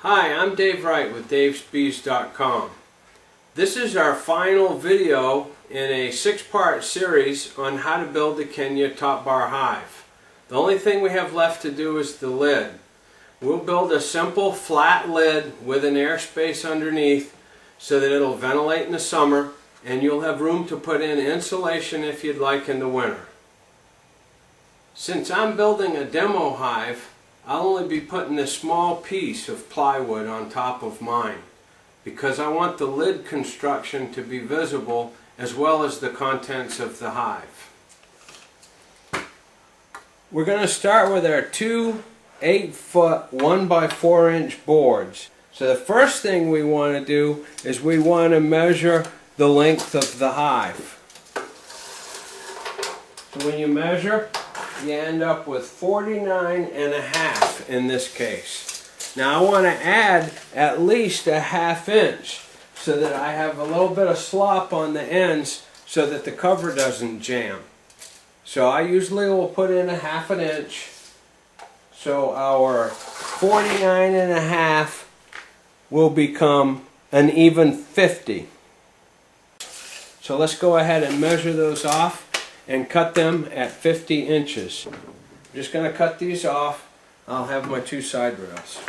Hi, I'm Dave Wright with davesbees.com. This is our final video in a 6-part series on how to build the Kenya top bar hive. The only thing we have left to do is the lid. We'll build a simple flat lid with an air space underneath so that it'll ventilate in the summer and you'll have room to put in insulation if you'd like in the winter. Since I'm building a demo hive, I'll only be putting a small piece of plywood on top of mine because I want the lid construction to be visible as well as the contents of the hive. We're going to start with our two 8-foot 1x4-inch boards. So the first thing we want to do is we want to measure the length of the hive. So when you measure, you end up with 49.5 in this case. Now I want to add at least a ½ inch so that I have a little bit of slop on the ends so that the cover doesn't jam. So I usually will put in a ½ inch. So our 49.5 will become an even 50. So let's go ahead and measure those off and cut them at 50 inches. I'm just going to cut these off. I'll have my two side rails.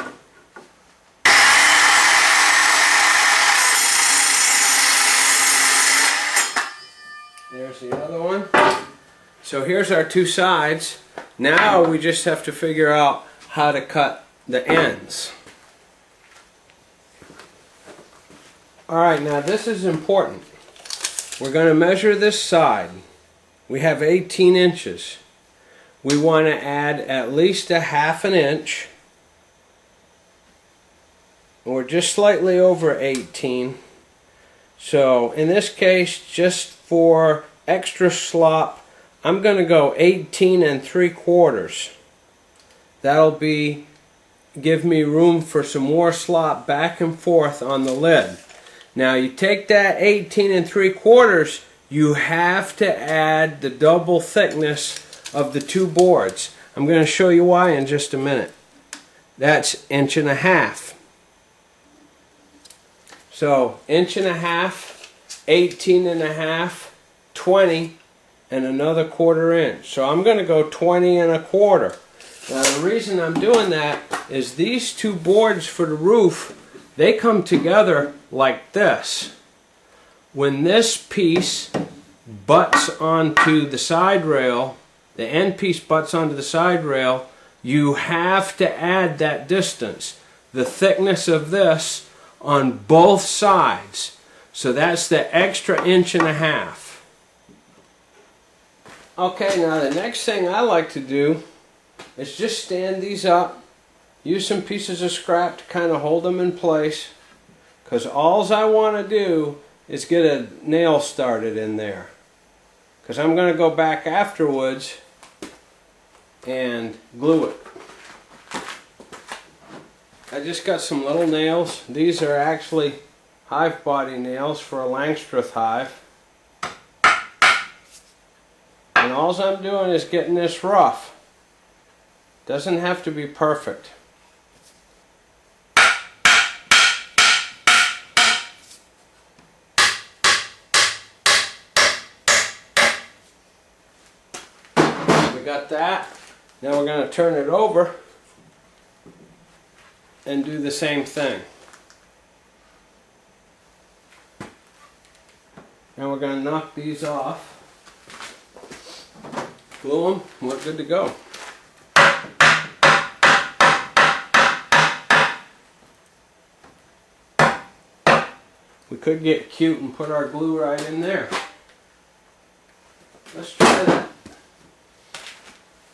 There's the other one. So here's our two sides. Now we just have to figure out how to cut the ends. Alright, now this is important. We're going to measure this side. We have 18 inches. We want to add at least a ½ inch. We're just slightly over 18. So in this case, just for extra slop, I'm going to go 18 3/4. That'll give me room for some more slop back and forth on the lid. Now you take that 18 3/4, you have to add the double thickness of the two boards. I'm going to show you why in just a minute. That's 1.5 inches. So 1.5 inches, 18.5, 20, and another ¼ inch. So I'm going to go 20 1/4. Now the reason I'm doing that is these two boards for the roof, they come together like this. When this piece butts onto the side rail, the end piece butts onto the side rail, you have to add that distance, the thickness of this on both sides. So that's the extra 1.5 inches. Okay, now the next thing I like to do is just stand these up, use some pieces of scrap to kind of hold them in place, because all I want to do is get a nail started in there, because I'm going to go back afterwards and glue it. I just got some little nails. These are actually hive body nails for a Langstroth hive. And all I'm doing is getting this rough. Doesn't have to be perfect. Got that. Now we're going to turn it over and do the same thing. Now we're going to knock these off, glue them, we're good to go. We could get cute and put our glue right in there. Let's try that.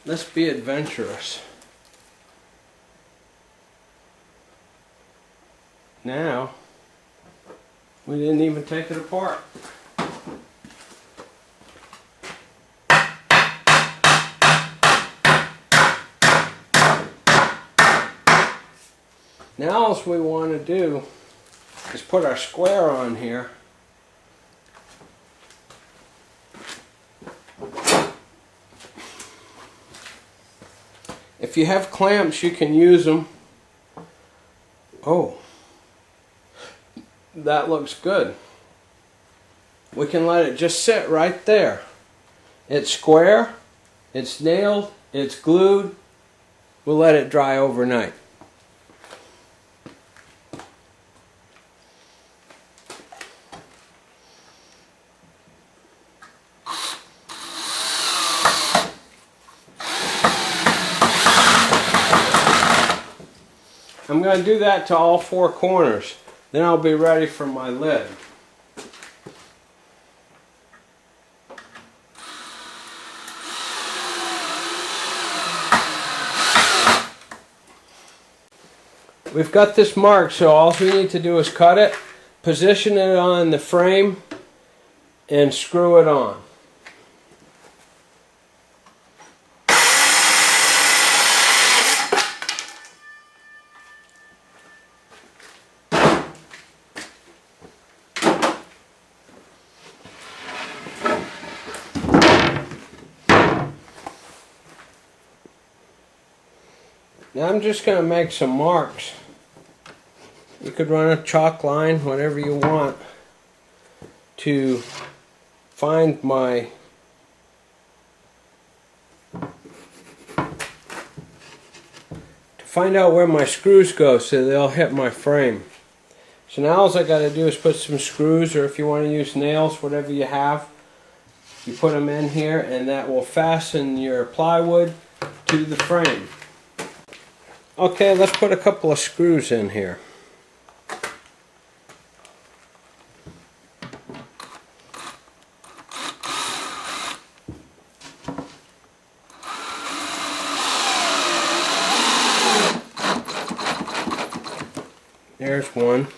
Let's be adventurous. Now, we didn't even take it apart. Now all we want to do is put our square on here. If you have clamps, you can use them. Oh, that looks good. We can let it just sit right there. It's square, it's nailed, it's glued. We'll let it dry overnight. I'm going to do that to all four corners. Then I'll be ready for my lid. We've got this marked, so all we need to do is cut it, position it on the frame, and screw it on. Now I'm just going to make some marks. You could run a chalk line, whatever you want, to find my out where my screws go so they'll hit my frame. So now all I got to do is put some screws, or if you want to use nails, whatever you have, you put them in here, and that will fasten your plywood to the frame. Okay, let's put a couple of screws in here. There's one.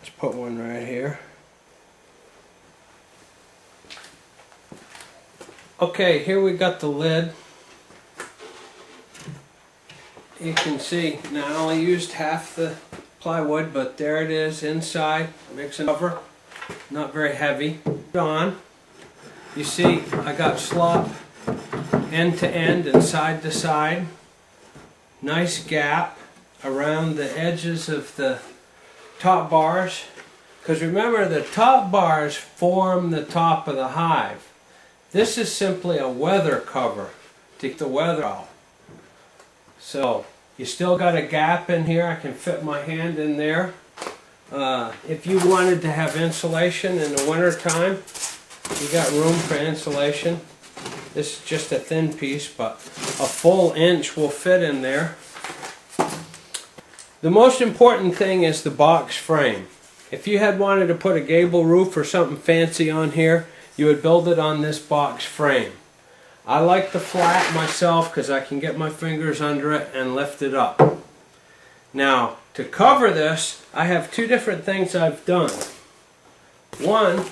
Let's put one right here. Okay, here we got the lid. You can see now I only used half the plywood, but there it is inside. Makes a cover, not very heavy. On, you see I got slop end to end and side to side. Nice gap around the edges of the top bars, because remember the top bars form the top of the hive. This is simply a weather cover to keep the weather out. So you still got a gap in here. I can fit my hand in there. If you wanted to have insulation in the winter time, you got room for insulation. This is just a thin piece, but a full inch will fit in there. The most important thing is the box frame. If you had wanted to put a gable roof or something fancy on here, you would build it on this box frame. I like the flat myself because I can get my fingers under it and lift it up. Now, to cover this, I have two different things I've done. One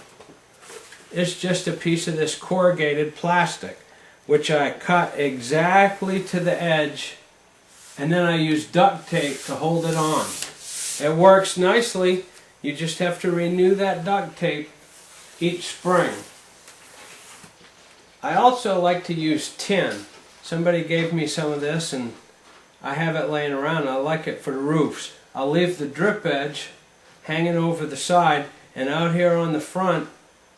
is just a piece of this corrugated plastic, which I cut exactly to the edge, and then I use duct tape to hold it on. It works nicely. You just have to renew that duct tape each spring. I also like to use tin. Somebody gave me some of this and I have it laying around. I like it for the roofs. I'll leave the drip edge hanging over the side, and out here on the front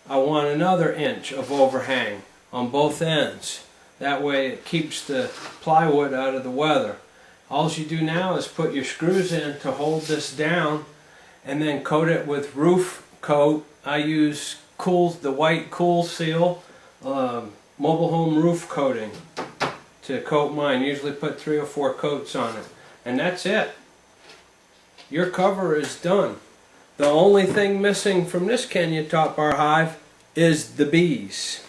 I want another inch of overhang on both ends. That way it keeps the plywood out of the weather. All you do now is put your screws in to hold this down, and then coat it with roof coat. I use the white Cool Seal mobile home roof coating to coat mine. Usually put 3 or 4 coats on it, and that's it. Your cover is done. The only thing missing from this Kenya top bar hive is the bees.